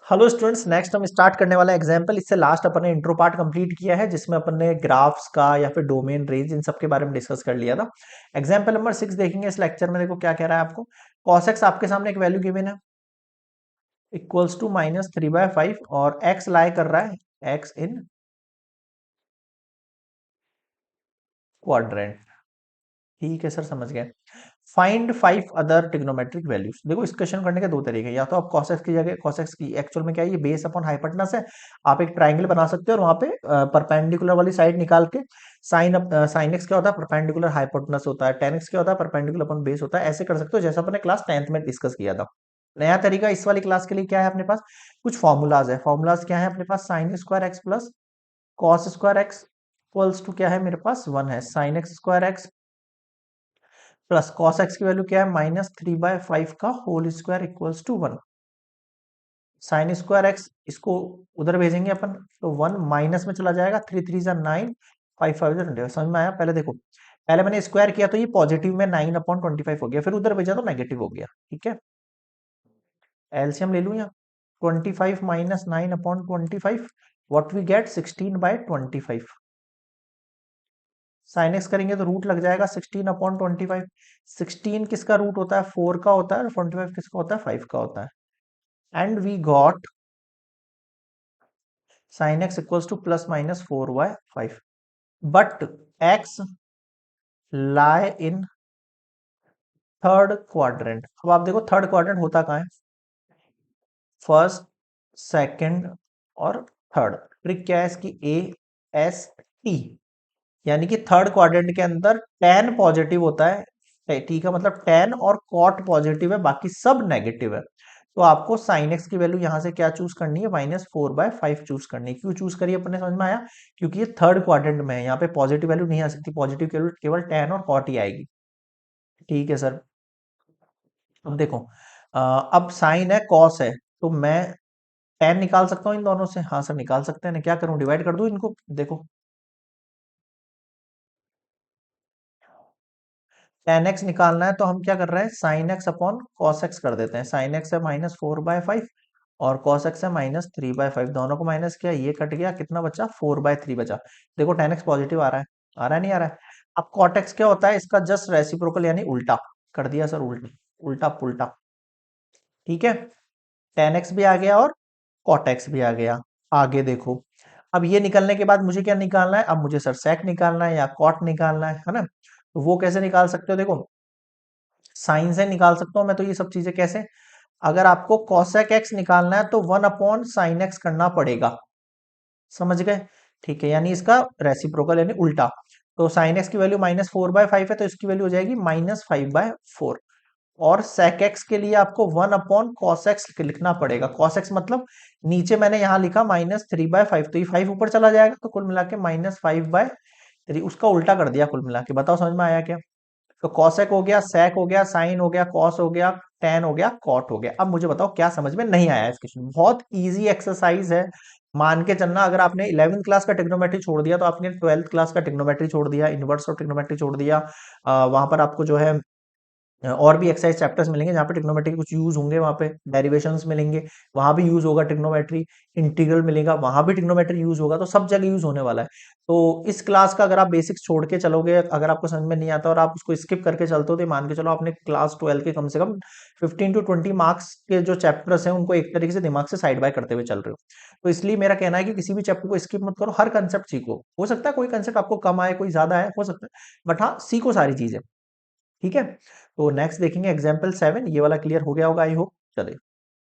Hello students, next हम start करने वाला एग्जाम्पल। इससे लास्ट अपन ने इंट्रो पार्ट कंप्लीट किया है जिसमें अपन ने ग्राफ्स का या फिर डोमेन रेंज इन सब के बारे में डिस्कस कर लिया था। एग्जाम्पल नंबर 6 देखेंगे इस लेक्चर में। देखो क्या कह रहा है आपको। cos x आपके सामने एक वैल्यू गिवन है इक्वल्स टू -3/5 और x लाई कर रहा है x इन क्वाड्रेंट। ठीक है सर, समझ गए। Find 5 other trigonometric values. देखो इस क्वेश्चन करने के दो तरीके हैं। या तो आप cos x की जगह, cos x की एक्चुअल में क्या है, ये बेस अपॉन हाइपोटेनस है। आप एक ट्राइंगल बना सकते हो और वहां पे परपेंडिकुलर वाली साइड निकाल के साइन x क्या होता है, परपेंडिकुलर हाइपोटेनस होता है। tan x क्या होता है, परपेंडिकुलर अपॉन बेस होता है। ऐसे कर सकते हो जैसा अपने क्लास 10th में डिस्कस किया था। नया तरीका इस वाली क्लास के लिए क्या है, अपने पास कुछ फॉर्मूलाज है। फॉर्मूलाज क्या है अपने पास, sine square x plus cos square x equals to क्या है मेरे पास 1 है। Sine x square x plus cos x की वैल्यू क्या है, -3/5 का whole square equals to 1। Sine square x इसको उधर भेजेंगे अपन तो 1 माइनस में चला जाएगा। 3 3 जा 9, 5 5 जा 20। समझ में आया। पहले देखो, पहले मैंने स्क्वायर किया तो ये पॉजिटिव में 9/25 हो गया, फिर उधर भेजा तो नेगेटिव हो गया। ठीक है, एलसीएम ले लूं यहाँ। 25 minus 9/25, what we get 16/25। Sine X करेंगे तो रूट लग जाएगा 16/25। 16 किसका रूट होता है, 4 का होता है, और 25 किसका होता है, 5 का होता है। And we got sin x equals to +-4/5। But x lie इन थर्ड क्वाड्रेंट। अब आप देखो थर्ड क्वाड्रेंट होता कहाँ है, फर्स्ट, सेकंड और थर्ड। ट्रिक क्या है इसकी, AST, यानी कि थर्ड क्वाड्रेंट के अंदर tan पॉजिटिव होता है। t का मतलब tan और cot पॉजिटिव है, बाकी सब नेगेटिव है। तो आपको sin x की वैल्यू यहां से क्या चूज करनी है, -4/5 चूज करनी है। क्यों चूज करी अपने समझ में आया, क्योंकि ये थर्ड क्वाड्रेंट में है, यहाँ पे पॉजिटिव वैल्यू नहीं आ सकती। पॉजिटिव केवल tan और cot ही आएगी। ठीक है सर। अब देखो, अब साइन है कॉस है, तो मैं tan निकाल सकता हूँ इन दोनों से। हाँ सर निकाल सकते हैं ना, क्या करूं, डिवाइड कर दूं इनको। देखो tan x निकालना है तो हम क्या कर रहे हैं, sine x upon cos x कर देते हैं। साइन एक्स है -4/5 और कॉस एक्स है -3/5। दोनों को माइनस किया, ये कट गया, कितना बचा, 4/3 बचा। देखो tan x पॉजिटिव आ रहा है, आ रहा है नहीं आ रहा है। अब cot x क्या होता है, इसका जस्ट रेसिप्रोकल यानी उल्टा कर दिया सर, उल्टा उल्टा पुल्टा। ठीक है, tan x भी आ गया और cot x भी आ गया। आगे देखो, अब ये निकलने के बाद मुझे क्या निकालना है, अब मुझे सर sec निकालना है या cot निकालना है ना। तो वो कैसे निकाल सकते हो, देखो साइन से निकाल सकता हूं मैं तो ये सब चीजें कैसे। अगर आपको cosec x निकालना है तो 1/sin x करना पड़ेगा। समझ गए। ठीक है, यानी इसका रेसिप्रोकल यानी उल्टा। तो साइन एक्स की वैल्यू -4/5 है तो इसकी वैल्यू हो जाएगी -5/4। और sec x के लिए आपको 1/cos x लिखना पड़ेगा। cos x मतलब नीचे मैंने यहां लिखा -3/5, तो ये 5 ऊपर चला जाएगा, तो कुल मिला के -5/3। उसका उल्टा कर दिया कुल मिला के। बताओ समझ में आया क्या। तो कॉसेक हो गया, सेक हो गया, साइन हो गया, कॉस हो गया, टेन हो गया, कॉट हो गया। अब मुझे बताओ क्या समझ में नहीं आया इस क्वेश्चन में। बहुत इजी एक्सरसाइज है, मान के चलना। अगर आपने 11th क्लास का ट्रिग्नोमेट्री छोड़ दिया तो आपने 12th क्लास का ट्रिग्नोमेट्री छोड़ दिया, इनवर्स ऑफ ट्रिग्नोमेट्री छोड़ दिया। वहां पर आपको जो है और भी एक्सरसाइज चैप्टर्स मिलेंगे जहाँ पे ट्रिग्नोमेट्री कुछ यूज होंगे, वहां पे डेरिवेशंस मिलेंगे, वहां भी यूज होगा ट्रिग्नोमेट्री। इंटीग्रल मिलेगा, वहां भी ट्रिग्नोमेट्री यूज होगा। तो सब जगह यूज होने वाला है। तो इस क्लास का अगर आप बेसिक्स छोड़ के चलोगे, अगर आपको समझ में नहीं आता और आप उसको स्किप करके चलते हो, तो मान के चलो आपने क्लास 12 के कम से कम 15 to 20 मार्क्स के जो चैप्टर्स हैं उनको एक तरीके से दिमाग से साइड बाय करते हुए चल रहे हो। तो इसलिए मेरा कहना है कि किसी भी चैप्टर को स्किप मत करो, हर कंसेप्ट सीखो। हो सकता है कोई कंसेप्ट आपको कम आए, कोई ज्यादा है, हो सकता है, बट हाँ सीखो सारी चीजें। ठीक है, तो नेक्स्ट देखेंगे एग्जाम्पल 7। ये वाला क्लियर हो गया होगा आई होप। चलिए